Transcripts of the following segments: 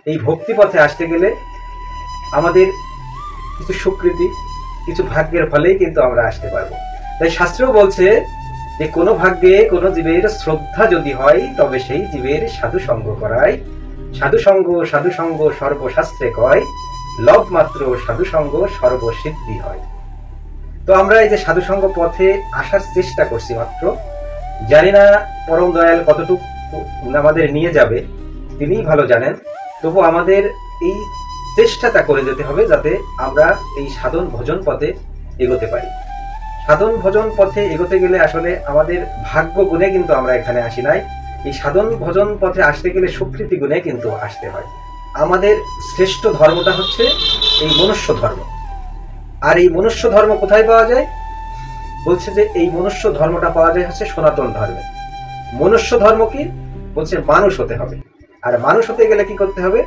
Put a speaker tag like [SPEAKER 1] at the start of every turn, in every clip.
[SPEAKER 1] এই ভক্তি পথে আসতে গেলে আমাদের কিছু স্বীকৃতি, কিছু ভাগ্যের ফলেই কিন্তু আমরা আসতে পারবো। তাই শাস্ত্রেও বলছে যে কোনো ভাগ্যে কোনো জীবের শ্রদ্ধা যদি হয় তবে সেই জীবের সাধু সঙ্গ করায়। সাধু সঙ্গ সর্বশাস্ত্রে কয়, লব মাত্র সাধু সঙ্গ সর্বসিদ্ধি হয়। তো আমরা এই যে সাধু সঙ্গ পথে আসার চেষ্টা করছি মাত্র, জানি না পরম দয়াল কতটুকু আমাদের নিয়ে যাবে তিনিই ভালো জানেন। তবু আমাদের এই চেষ্টাটা করে যেতে হবে যাতে আমরা এই সাধন ভজন পথে এগোতে পারি। সাধন ভজন পথে এগোতে গেলে আসলে আমাদের ভাগ্য গুণে কিন্তু আমরা এখানে আসি নাই। এই সাধন ভজন পথে আসতে গেলে স্বীকৃতি গুণে কিন্তু আসতে হয়। আমাদের শ্রেষ্ঠ ধর্মটা হচ্ছে এই মনুষ্য ধর্ম। আর এই মনুষ্য ধর্ম কোথায় পাওয়া যায়? বলছে যে এই মনুষ্য ধর্মটা পাওয়া যায় হচ্ছে সনাতন ধর্মে। মনুষ্য ধর্ম কি? বলছে মানুষ হতে হবে। আর মানুষ হতে গেলে কি করতে হবে?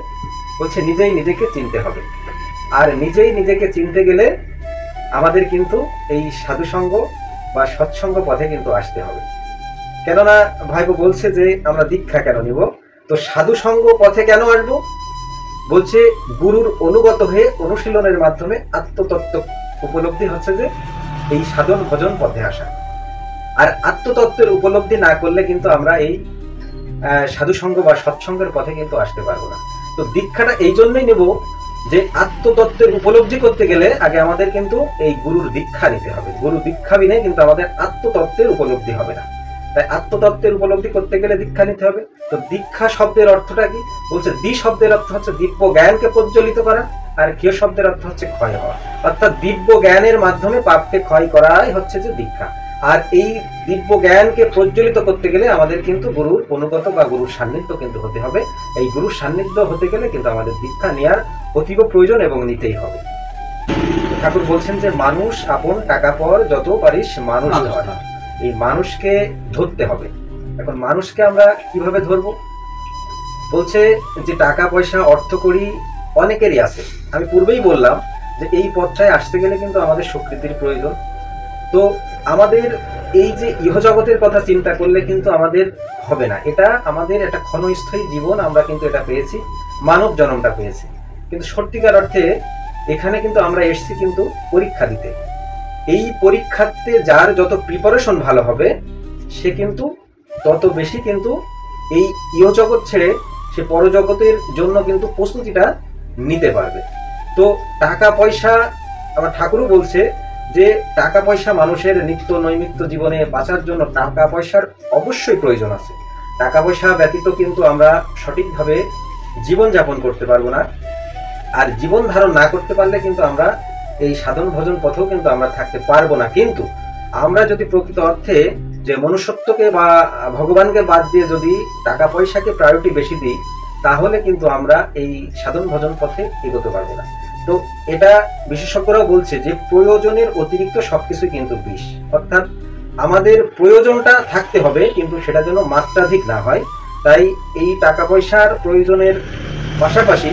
[SPEAKER 1] বলছে নিজেই নিজেকে চিনতে হবে। আর নিজেই নিজেকে চিনতে গেলে আমাদের কিন্তু এই সাধুসঙ্গ বা সৎসঙ্গ পথে কিন্তু আসতে হবে। কেননা ভাইবো বলছে যে আমরা দীক্ষা কেন নিব, তো সাধুসঙ্গ পথে কেন আসবো? বলছে গুরুর অনুগত হয়ে অনুশীলনের মাধ্যমে আত্মতত্ত্ব উপলব্ধি হচ্ছে যে এই সাধন ভজন পথে আসা। আর আত্মতত্ত্বের উপলব্ধি না করলে কিন্তু আমরা এই সাধুসঙ্গ বা সৎসঙ্গের পথে কিন্তু আসতে পারবো না। তো দীক্ষাটা এই জন্যই নেব যে আত্মতত্ত্বের উপলব্ধি করতে গেলে আগে আমাদের কিন্তু এই গুরুর দীক্ষা নিতে হবে। গুরু দীক্ষা বিনে কিন্তু আমাদের আত্মতত্ত্বের উপলব্ধি হবে না। তাই আত্মতত্ত্বের উপলব্ধি করতে গেলে দীক্ষা নিতে হবে। তো দীক্ষা শব্দের অর্থটা কি? বলছে দি শব্দের অর্থ হচ্ছে দিব্য জ্ঞানকে প্রজ্বলিত করা, আর ক্ষয় শব্দের অর্থ হচ্ছে ক্ষয় হওয়া। অর্থাৎ দিব্য জ্ঞানের মাধ্যমে পাপকে ক্ষয় করাই হচ্ছে যে দীক্ষা। আর এই দিব্য জ্ঞানকে প্রজ্বলিত করতে গেলে আমাদের কিন্তু গুরুর অনুগত বা গুরুর সান্নিধ্য কিন্তু হতে হবে। এই গুরুর সান্নিধ্য হতে গেলে কিন্তু আমাদের দীক্ষা নেওয়ার অতীব প্রয়োজন এবং নিতেই হবে। ঠাকুর বলছেন যে মানুষ আপন টাকা পর যত পারিস মানুষ ধর। এই মানুষকে ধরতে হবে। এখন মানুষকে আমরা কিভাবে ধরবো? বলছে যে টাকা পয়সা অর্থ করি অনেকেরই আছে। আমি পূর্বেই বললাম যে এই পথটায় আসতে গেলে কিন্তু আমাদের স্বীকৃতির প্রয়োজন। তো আমাদের এই যে ইহজগতের কথা চিন্তা করলে কিন্তু আমাদের হবে না। এটা আমাদের একটা ক্ষণস্থায়ী জীবন, আমরা কিন্তু এটা পেয়েছি, মানব জন্মটা পেয়েছি। কিন্তু সত্যিকার অর্থে এখানে কিন্তু আমরা এসেছি কিন্তু পরীক্ষা দিতে। এই পরীক্ষাতে যার যত প্রিপারেশন ভালো হবে সে কিন্তু তত বেশি কিন্তু এই ইহজগৎ ছেড়ে সে পরজগতের জন্য কিন্তু প্রস্তুতিটা নিতে পারবে। তো টাকা পয়সা, আমার ঠাকুরও বলছে যে টাকা পয়সা মানুষের নিত্য নৈমিত্য জীবনে বাঁচার জন্য টাকা পয়সার অবশ্যই প্রয়োজন আছে। টাকা পয়সা ব্যতীত কিন্তু আমরা সঠিকভাবে জীবন যাপন করতে পারবো না। আর জীবন ধারণ না করতে পারলে কিন্তু আমরা এই সাধন ভজন পথেও কিন্তু আমরা থাকতে পারবো না। কিন্তু আমরা যদি প্রকৃত অর্থে যে মনুষ্যত্বকে বা ভগবানকে বাদ দিয়ে যদি টাকা পয়সাকে প্রায়োরিটি বেশি দিই, তাহলে কিন্তু আমরা এই সাধন ভজন পথে এগোতে পারবো না। তো এটা বিশেষজ্ঞরাও বলছে যে প্রয়োজনের অতিরিক্ত সবকিছু কিন্তু বিষ। অর্থাৎ আমাদের প্রয়োজনটা থাকতে হবে, কিন্তু সেটা যেন মাত্রাধিক না হয়। তাই এই টাকা পয়সার প্রয়োজনের পাশাপাশি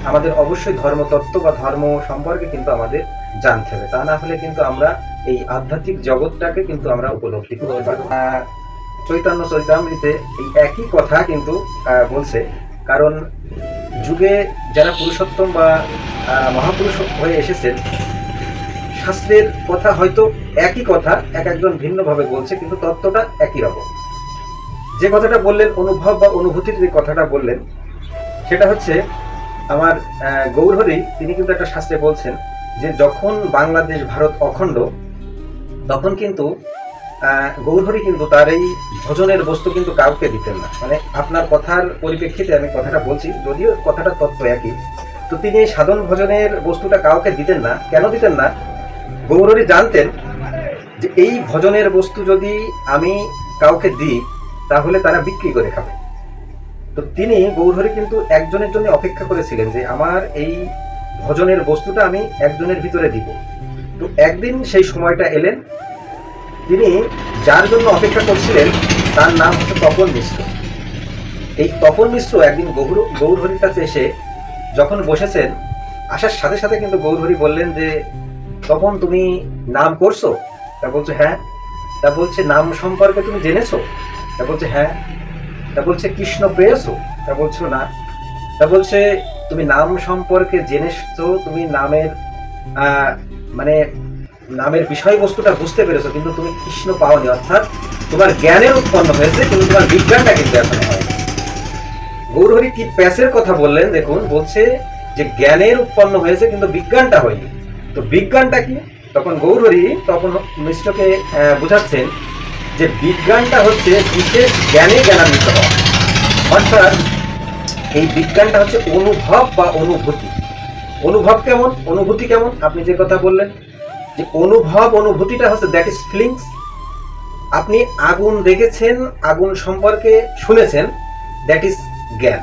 [SPEAKER 1] আমাদের অবশ্যই ধর্মতত্ত্ব বা ধর্ম সম্পর্কে কিন্তু আমাদের জানতে হবে। তা না হলে কিন্তু আমরা এই আধ্যাত্মিক জগৎটাকে কিন্তু আমরা উপলব্ধি করতে পারবো। চৈতন্য চরিতামৃতে এই একই কথা কিন্তু বলছে। কারণ যুগে যারা পুরুষোত্তম বা মহাপুরুষ হয়ে এসেছেন, শাস্ত্রের কথা হয়তো একই কথা একজন ভিন্নভাবে বলছে, কিন্তু তত্ত্বটা একই রকম। যে কথাটা বললেন, অনুভব বা অনুভূতির যে কথাটা বললেন, সেটা হচ্ছে আমার গৌরহরি তিনি কিন্তু একটা শাস্ত্রে বলছেন যে যখন বাংলাদেশ ভারত অখণ্ড, তখন কিন্তু গৌরহরি কিন্তু তার এই ভজনের বস্তু কিন্তু কাউকে দিতেন না। মানে আপনার কথার পরিপ্রেক্ষিতে আমি কথাটা বলছি, যদিও কথাটা তত্ত্ব একই। তো তিনি এই সাধন ভজনের বস্তুটা কাউকে দিতেন না। কেন দিতেন না? গৌরহরি জানতেন যে এই ভজনের বস্তু যদি আমি কাউকে দিই তাহলে তারা বিক্রি করে খাবে। তো তিনি গৌরহরি কিন্তু একজনের জন্য অপেক্ষা করেছিলেন যে আমার এই ভজনের বস্তুটা আমি একজনের ভিতরে দিব। তো একদিন সেই সময়টা এলেন, তিনি যার জন্য অপেক্ষা করছিলেন তার নাম হচ্ছে তপন মিশ্র। এই তপন মিশ্র একদিন গৌরহরির কাছে এসে যখন বসেছেন, আসার সাথে সাথে কিন্তু গৌরহরি বললেন যে তপন তুমি নাম করছো? তা বলছে হ্যাঁ। তা বলছে নাম সম্পর্কে তুমি জেনেছো? তা বলছে হ্যাঁ। তা বলছে কৃষ্ণ পেয়েছো? তা বলছো না। তা তা বলছে তুমি নাম সম্পর্কে জেনেছো, তুমি নামের মানে নামের বিষয়বস্তুটা বুঝতে পেরেছো, কিন্তু তুমি কৃষ্ণ পাওনি, অর্থাৎ তোমার জ্ঞানের উৎপন্ন হয়েছে কিন্তু তোমার বিজ্ঞানটা কিন্তু এখনো হয়। গৌরহরি কি প্যাসের কথা বললেন দেখুন, বলছে যে জ্ঞানের উৎপন্ন হয়েছে কিন্তু বিজ্ঞানটা হয়নি। তো বিজ্ঞানটা কি? তখন গৌরহরি তখন মিশ্রকে বোঝাচ্ছেন যে বিজ্ঞানটা হচ্ছে বিশেষ জ্ঞানে জ্ঞানান্বিত হওয়া, অর্থাৎ এই বিজ্ঞানটা হচ্ছে অনুভব বা অনুভূতি। অনুভব কেমন, অনুভূতি কেমন? আপনি যে কথা বললেন যে অনুভব, অনুভূতিটা হচ্ছে দ্যাট ইজ ফিলিংস। আপনি আগুন দেখেছেন, আগুন সম্পর্কে শুনেছেন, দ্যাট ইজ জ্ঞান।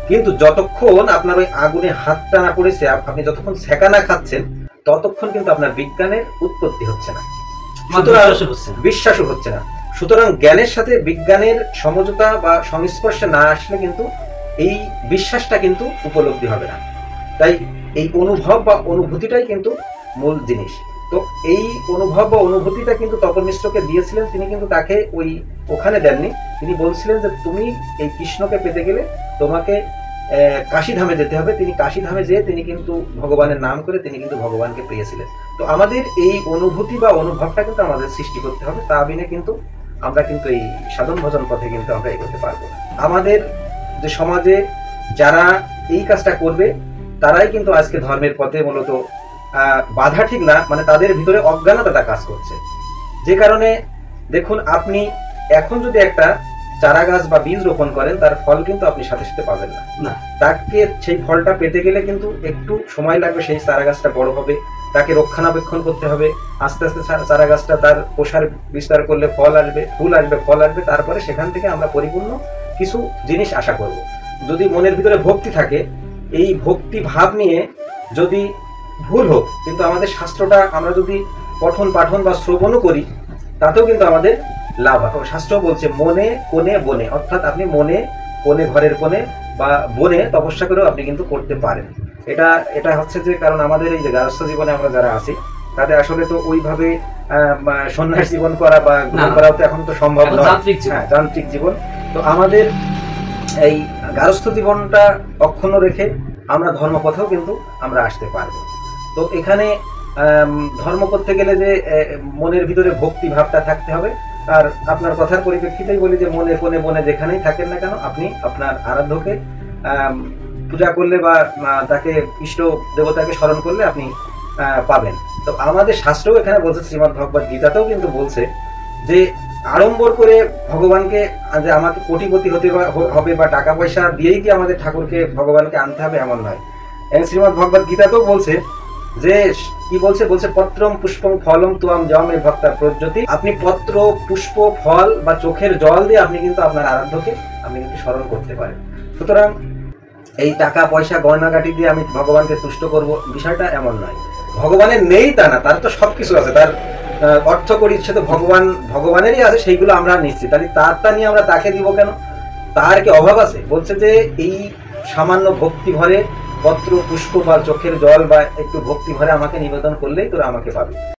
[SPEAKER 1] কিন্তু যতক্ষণ আপনার ওই আগুনে হাতটা না পড়েছে, আপনি যতক্ষণ সেকা না খাচ্ছেন, ততক্ষণ কিন্তু আপনার বিজ্ঞানের উৎপত্তি হচ্ছে না, বিশ্বাসও হচ্ছে না। সুতরাং জ্ঞানের সাথে বিজ্ঞানের সমঝোতা বা সংস্পর্শে না আসলে কিন্তু এই বিশ্বাসটা কিন্তু উপলব্ধি হবে না। তাই এই অনুভব বা অনুভূতিটাই কিন্তু মূল জিনিস। তো এই অনুভব বা অনুভূতিটা কিন্তু তপন মিশ্রকে দিয়েছিলেন, তিনি কিন্তু তাকে ওখানে দেননি। তিনি বলছিলেন যে তুমি এই কৃষ্ণকে পেতে গেলে তোমাকে কাশীধামে যেতে হবে। তিনি কাশীধামে যেয়ে তিনি কিন্তু ভগবানের নাম করে তিনি কিন্তু ভগবানকে পেয়েছিলেন। তো আমাদের এই অনুভূতি বা অনুভবটা কিন্তু আমাদের সৃষ্টি করতে হবে, তা বিনে কিন্তু আমরা কিন্তু এই সাধন ভজন পথে কিন্তু আমরা এগোতে পারবো না। আমাদের যে সমাজে যারা এই কাজটা করবে তারাই কিন্তু আজকে ধর্মের পথে মূলত বাধা ঠিক না, মানে তাদের ভিতরে অজ্ঞানতাটা কাজ করছে। যে কারণে দেখুন, আপনি এখন যদি একটা চারা গাছ বা বীজ রোপণ করেন, তার ফল কিন্তু আপনি সাথে সাথে পাবেন না। তাকে সেই ফলটা পেতে গেলে কিন্তু একটু সময় লাগবে। সেই চারা গাছটা বড় হবে, তাকে রক্ষণাবেক্ষণ করতে হবে, আস্তে আস্তে চারা গাছটা তার প্রসার বিস্তার করলে ফল আসবে, ফুল আসবে, ফল আসবে। তারপরে সেখান থেকে আমরা পরিপূর্ণ কিছু জিনিস আশা করব। যদি মনের ভিতরে ভক্তি থাকে, এই ভক্তি ভাব নিয়ে যদি ভুল হোক, কিন্তু আমাদের শাস্ত্রটা আমরা যদি পঠন পাঠন বা শ্রবণও করি, তাতেও কিন্তু আমাদের লাভ হয়। শাস্ত্র বলছে মনে কোণে বনে, অর্থাৎ আপনি মনে কোণে, ঘরের কোণে বা বনে তপস্যা করেও আপনি কিন্তু করতে পারেন। এটা হচ্ছে যে, কারণ আমাদের এই যে গার্হস্থ্য জীবনে আমরা যারা আছি, তাদের আসলে তো ওইভাবে সন্ন্যাস জীবন করা বা গ্রহণ করাও তো এখন তো সম্ভব নয়, যান্ত্রিক জীবন। তো আমাদের এই গার্হস্থ্য জীবনটা অক্ষুণ্ণ রেখে আমরা ধর্মপথেও কিন্তু আমরা আসতে পারবো। তো এখানে ধর্ম করতে গেলে যে মনের ভিতরে ভক্তি ভাবটা থাকতে হবে। আর আপনার কথার পরিপ্রেক্ষিতেই বলি যে মনে কোণে বনে যেখানেই থাকেন না কেন, আপনি আপনার আরাধ্যকে পূজা করলে বা তাকে ইষ্ট দেবতাকে স্মরণ করলে আপনি পাবেন। তো আমাদের শাস্ত্রও এখানে বলছে, শ্রীমদ্ ভগবত গীতাতেও কিন্তু বলছে যে আড়ম্বর করে ভগবানকে যে আমাকে কোটিপতি হতে হবে বা টাকা পয়সা দিয়েই কি আমাদের ঠাকুরকে ভগবানকে আনতে হবে, এমন নয়। শ্রীমদ্ ভগবত গীতাতেও বলছে যে কি বলছে, পত্রম পুষ্পম ফলম তুয়াম জমে ভক্তা প্রজ্যোতি। আপনি পত্র, পুষ্প, ফল বা চোখের জল দিয়ে আপনি কিন্তু আপনার আরাধ্যকে আপনি কিন্তু স্মরণ করতে পারেন। সুতরাং এই টাকা পয়সা গয়নাগাটি দিয়ে আমি ভগবানকে তুষ্ট করব, বিষয়টা এমন নয়। ভগবানের নেই তা না, তার তো সবকিছু আছে, তার অর্থ করি ইচ্ছে তো ভগবানেরই আছে, সেইগুলো আমরা নিচ্ছি। তাহলে তারটা নিয়ে আমরা তাকে দিব কেন? তার কি অভাব আছে? বলছে যে এই সামান্য ভক্তি ভরে পত্র, পুষ্প বা চোখের জল বা একটু ভক্তি ভরে আমাকে নিবেদন করলেই তোরা আমাকে পাবি।